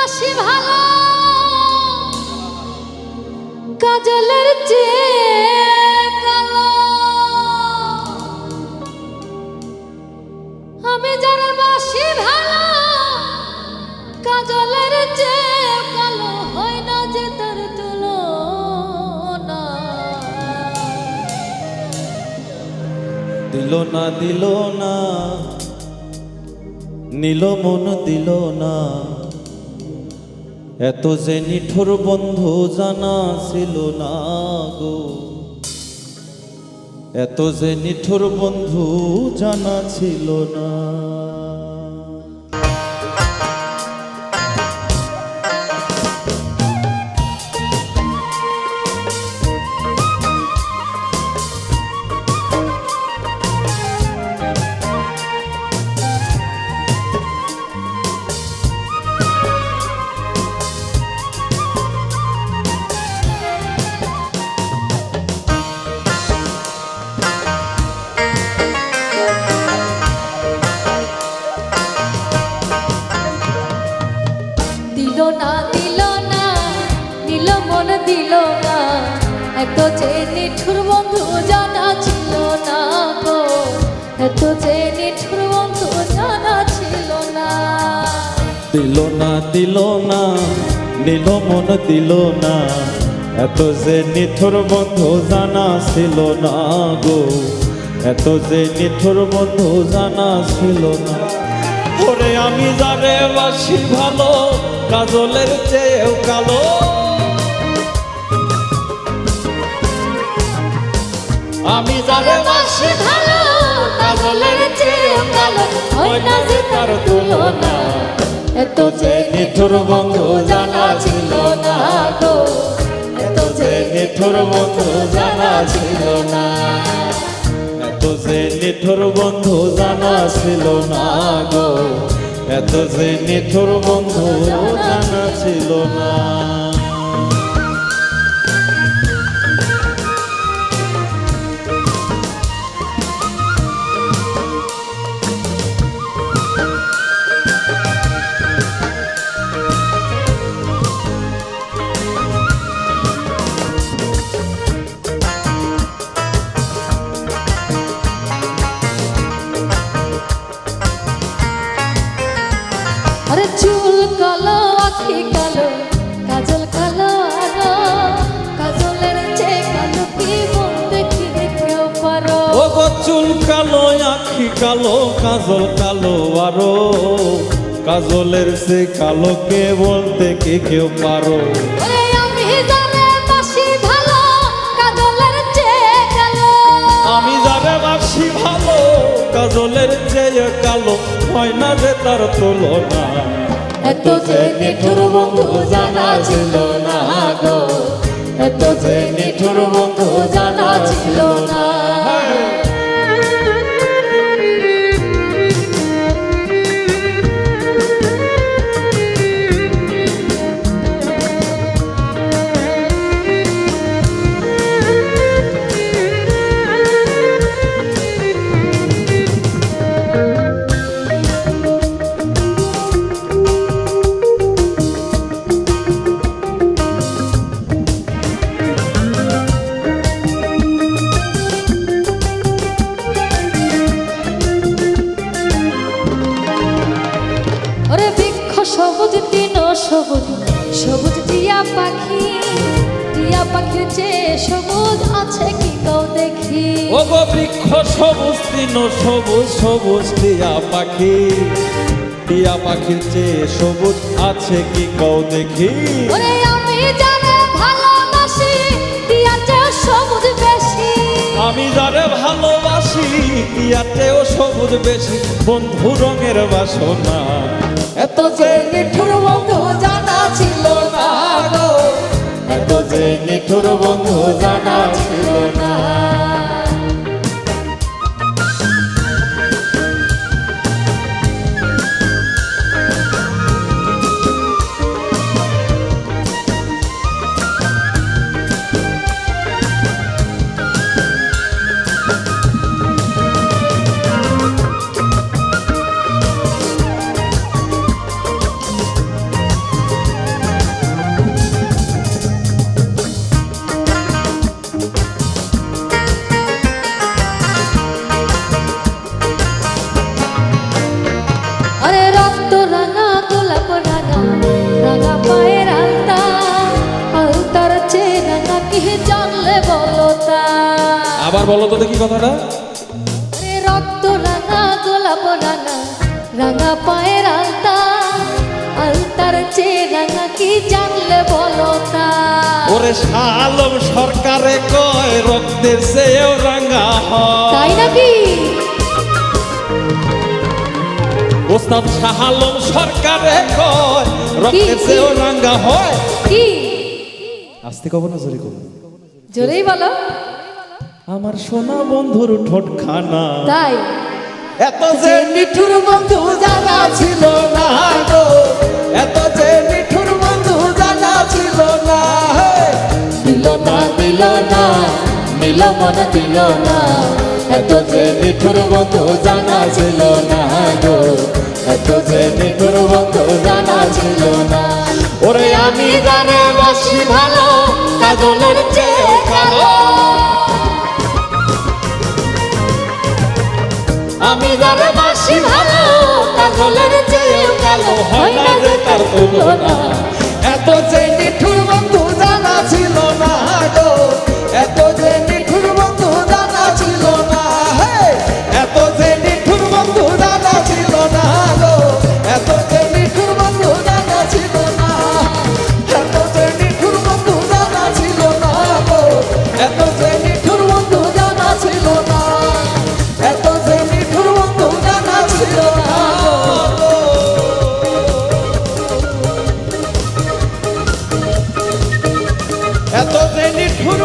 বাসি ভালো কাজলের চেয়ে কালো। আমি যারে বাসি ভালো কাজলের চেয়ে কালো, হয় না যে তার তুলনা। দিল না দিল না, নিল মন দিল না, এত যে নিঠুর বন্ধু জানা ছিল না গো, এত যে নিঠুর বন্ধু জানা ছিল না। দিল না দিল না, নিল মন দিল না, এত যে নিঠুর বন্ধু জানা ছিল না গো, এত যে নিঠুর বন্ধু জানা ছিল না। দিল না দিল না, নিল মন দিল না, এত যে নিঠুর বন্ধু জানা ছিল না গো, এত যে নিঠুর বন্ধু জানা ছিল না। ওরে আমি যারে বাসি ভালো কাজলের চেয়েও কালো, আমি যারে বাসি ভালো কাজলের চেয়ে কালো, হয় না যে তার তুলনা। এত যে নিঠুর বন্ধু জানা ছিল না গো, এত যে নিঠুর বন্ধু জানা ছিল না, এত যে নিঠুর বন্ধু জানা ছিল না গো, এত যে নিঠুর বন্ধু জানা ছিল না। আরে চুল কালো আখি কালো কাজল কালো আরো, কাজলের চেয়ে কালো কি মন দেখিলে কেউ পারো। ও গো চুল কালো আখি কালো কাজল কালো আরো, কাজলের সে কালো কে বলতে কি কেউ পারো। ওরে আমি যারে বাসি ভালো কাজলের চেয়ে কালো, আমি যারে বাসি ভালো কাজলের চেয়ে কালো, হয় না যে তার তুলনা। এত যে নিঠুর বন্ধু জানা ছিল না গো, এত যে নিঠুর বন্ধু জানা ছিল না। ওরে বৃক্ষ সবুজ তৃণ সবুজ, সবুজ টিয়া পাখি, টিয়া পাখির চেয়ে সবুজ আছে কি কও দেখি। ও গো বৃক্ষ সবুজ তৃণ সবুজ, সবুজ টিয়া পাখি, টিয়া পাখির চেয়ে সবুজ আছে কি কও দেখি। ওরে আমি যারে ভালোবাসি টিয়ার চেয়ে সবুজ বেশি, আমি যারে ভালোবাসি টিয়াতেও সবুজ বেশি, বন্ধু রঙের বাসনা। এত যে নিঠুর বন্ধু জানা ছিল না গো, এত যে নিঠুর বন্ধু জানা ছিল না। আবার বলো তো দেখি কথাটা। আরে রক্ত রাঙা গোলাপ রাঙা রাঙা পায়ের আলতা, আলতার চেয়ে রাঙা কি জানলে বলো তা। ওরে শাহ আলম সরকারে কয় রক্তের চেয়েও রাঙা হয়। তাই নাকি? ওস্তাদ শাহ আলম সরকারে কয় রক্তের কি? চেয়েও রাঙা হয়। কি? আস্তে কব না জোরে কব? জোরেই বলো। আমার সোনা বন্ধুর ঠোঁট খানা, তাই এত যে নিঠুর বন্ধু জানা ছিল না গো, এত যে নিঠুর বন্ধু জানা ছিল না। দিল না দিল না দিল মন দিল না, এত যে নিঠুর বন্ধু জানা ছিল না গো, এত যে নিঠুর বন্ধু জানা ছিল না। ওরে আমি জানে বাসি ভালো কাজলের চেয়ে কালো, আমি জানে বাসি ভালো কাজলের চেয়ে কালো, হয় না যে তার তুলনা। এত যে নিঠুর বন্ধু জানা ছিল না গো, এত যে নিঠুর বন্ধু জানা ছিল না। এত যে নিঠুর বন্ধু জানা ছিল না গো, এত যে নিঠুর বন্ধু জানা ছিল না। এত যে নিঠুর বন্ধু জানা ছিল না গো, এত যে নিঠুর বন্ধু জানা ছিল না। এত যে নিঠুর বন্ধু জানা ছিল না গো। এত যে নিঠুর